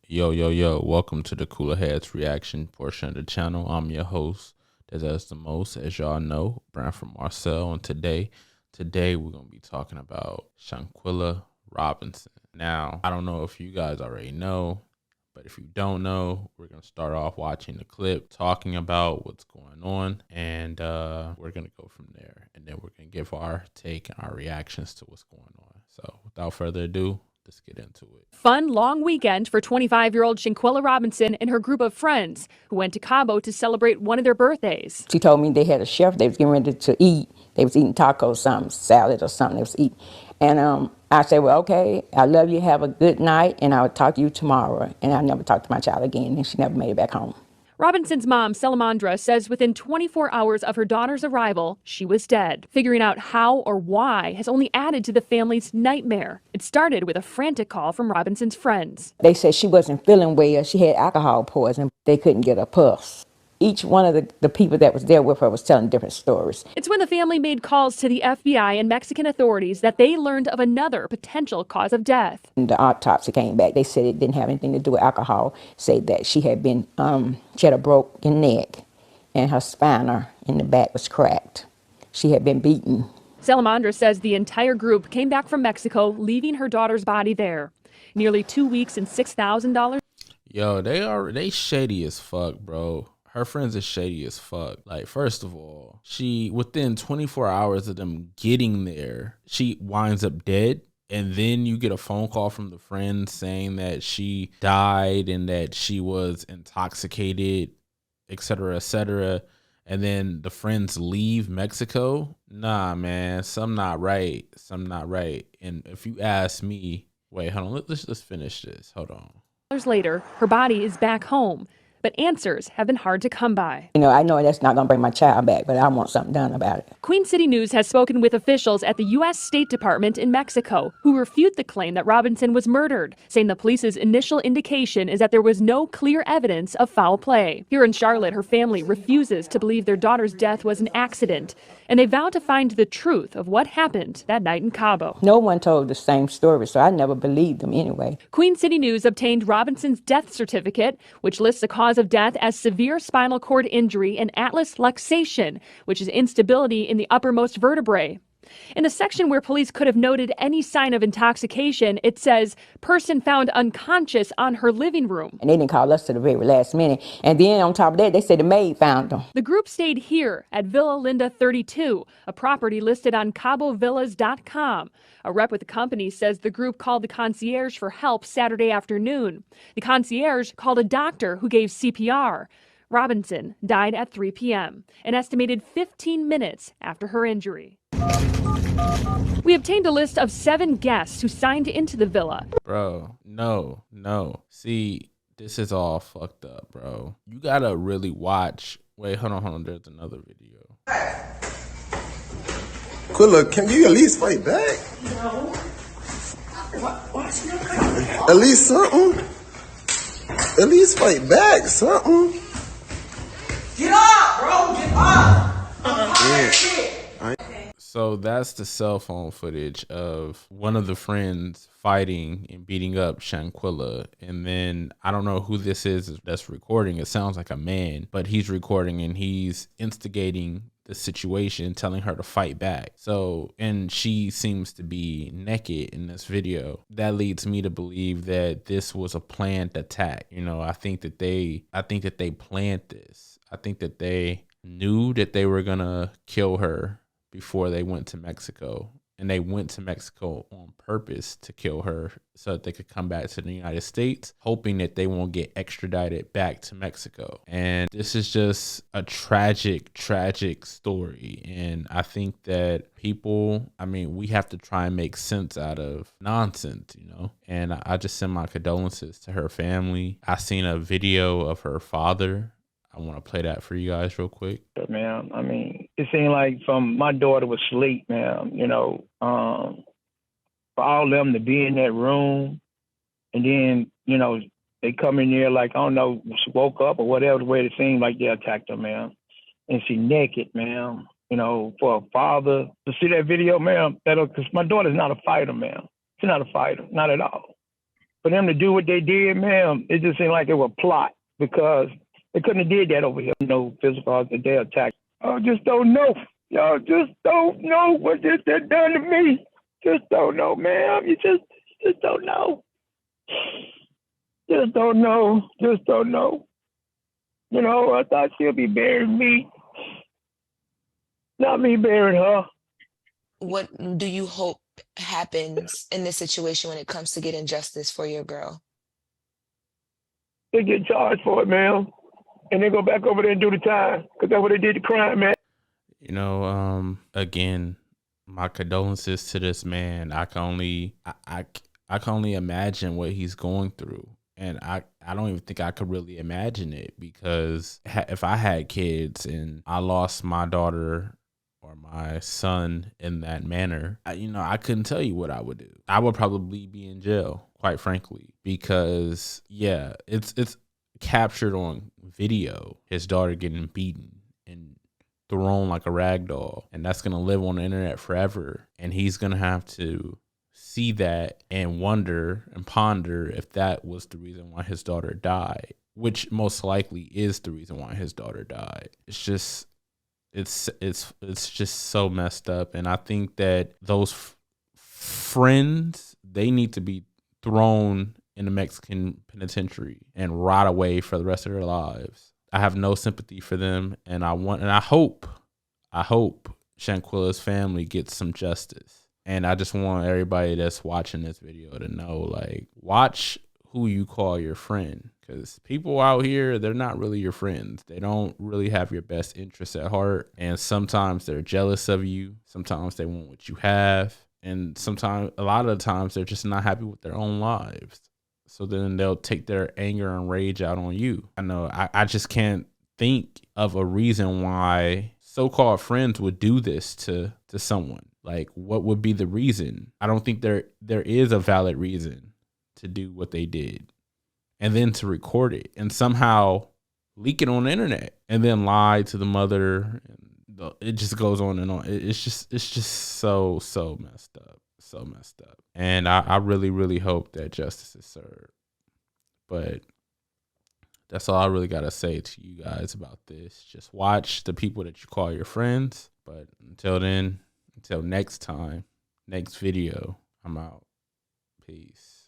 Yo, welcome to the Cooler Heads reaction portion of the channel. I'm your host, that does the most, as y'all know, Brian from Marcel. And today we're going to be talking about Shanquella Robinson. Now, I don't know if you guys already know, but if you don't know, we're going to start off watching the clip, talking about what's going on, and we're going to go from there. And then we're going to give our take and our reactions to what's going on. So without further ado, let's get into it. Fun long weekend for 25-year-old Shanquella Robinson and her group of friends who went to Cabo to celebrate one of their birthdays. She told me they had a chef. They was getting ready to eat. They was eating tacos, something, salad or something they was eating. And I said, well, okay, I love you. Have a good night, and I'll talk to you tomorrow. And I never talked to my child again, and she never made it back home. Robinson's mom, Salamandra, says within 24 hours of her daughter's arrival, she was dead. Figuring out how or why has only added to the family's nightmare. It started with a frantic call from Robinson's friends. They said she wasn't feeling well. She had alcohol poisoning. They couldn't get a pulse. Each one of the people that was there with her was telling different stories. It's when the family made calls to the FBI and Mexican authorities that they learned of another potential cause of death. And the autopsy came back. They said it didn't have anything to do with alcohol. Said that she had been, she had a broken neck, and her spine in the back was cracked. She had been beaten. Salamandra says the entire group came back from Mexico, leaving her daughter's body there. Nearly 2 weeks and $6,000. Yo, they shady as fuck, bro. Her friends are shady as fuck. Like, first of all, she, within 24 hours of them getting there, she winds up dead. And then you get a phone call from the friend saying that she died and that she was intoxicated, etc., etc. And then the friends leave Mexico. Nah, man, something not right. Something not right. And if you ask me, wait, hold on, let's just finish this. Hold on. Later, her body is back home, but answers have been hard to come by. You know, I know that's not going to bring my child back, but I want something done about it. Queen City News has spoken with officials at the U.S. State Department in Mexico who refute the claim that Robinson was murdered, saying the police's initial indication is that there was no clear evidence of foul play. Here in Charlotte, her family refuses to believe their daughter's death was an accident, and they vow to find the truth of what happened that night in Cabo. No one told the same story, so I never believed them anyway. Queen City News obtained Robinson's death certificate, which lists the cause of death as severe spinal cord injury and atlas luxation, which is instability in the uppermost vertebrae. In the section where police could have noted any sign of intoxication, it says, person found unconscious on her living room. And they didn't call us to the very last minute. And then on top of that, they said the maid found them. The group stayed here at Villa Linda 32, a property listed on CaboVillas.com. A rep with the company says the group called the concierge for help Saturday afternoon. The concierge called a doctor who gave CPR. Robinson died at 3 p.m., an estimated 15 minutes after her injury. We obtained a list of 7 guests who signed into the villa. Bro, no. See, this is all fucked up, bro. You gotta really watch. Wait, hold on. There's another video. Quilla, can you at least fight back? No. What's your At least something. At least fight back, something. Get up, bro. Get up. I'm tired of shit. So that's the cell phone footage of one of the friends fighting and beating up Shanquella. And then I don't know who this is that's recording. It sounds like a man, but he's recording and he's instigating the situation, telling her to fight back. So, and she seems to be naked in this video. That leads me to believe that this was a planned attack. You know, I think that they planned this. I think that they knew that they were gonna kill her before they went to Mexico. And they went to Mexico on purpose to kill her so that they could come back to the United States, hoping that they won't get extradited back to Mexico. And this is just a tragic story. And I think that people, we have to try and make sense out of nonsense, you know? And I just send my condolences to her family. I seen a video of her father. I want to play that for you guys real quick. Man, it seemed like from my daughter was asleep, man, for all them to be in that room and then, they come in there like, I don't know, she woke up or whatever, the way it seemed like they attacked her, man. And she naked, man, for a father to see that video, man, because my daughter's not a fighter, man. She's not a fighter, not at all. for them to do what they did, man, it just seemed like it was a plot because they couldn't have did that over here. No physical that they attacked. I just don't know. Y'all just don't know what this done to me. Just don't know, man. You just don't know. Just don't know. Just don't know. You know, I thought she'll be burying me. Not me burying her. What do you hope happens in this situation when it comes to getting justice for your girl? They get charged for it, man. And they go back over there and do the time. Because that's what they did, the crime, man. You know, again, my condolences to this man. I can only imagine what he's going through. And I don't even think I could really imagine it, because if I had kids and I lost my daughter or my son in that manner, I couldn't tell you what I would do. I would probably be in jail, quite frankly, because yeah, it's captured on video, his daughter getting beaten and thrown like a rag doll, and that's gonna live on the internet forever, and he's gonna have to see that and wonder and ponder if that was the reason why his daughter died, which most likely is the reason why his daughter died. It's just so messed up, and I think that those friends, they need to be thrown in the Mexican penitentiary and rot away for the rest of their lives. I have no sympathy for them, and I hope Shanquella's family gets some justice. And I just want everybody that's watching this video to know, like, watch who you call your friend, because people out here, they're not really your friends. They don't really have your best interests at heart, and sometimes they're jealous of you. Sometimes they want what you have, and a lot of the times, they're just not happy with their own lives. So then they'll take their anger and rage out on you. I know I just can't think of a reason why so-called friends would do this to someone. Like, what would be the reason? I don't think there is a valid reason to do what they did. And then to record it and somehow leak it on the internet and then lie to the mother. And it just goes on and on. It's just so messed up. So messed up. And I really, really hope that justice is served. But that's all I really got to say to you guys about this. Just watch the people that you call your friends. But until then, until next time, next video, I'm out. Peace.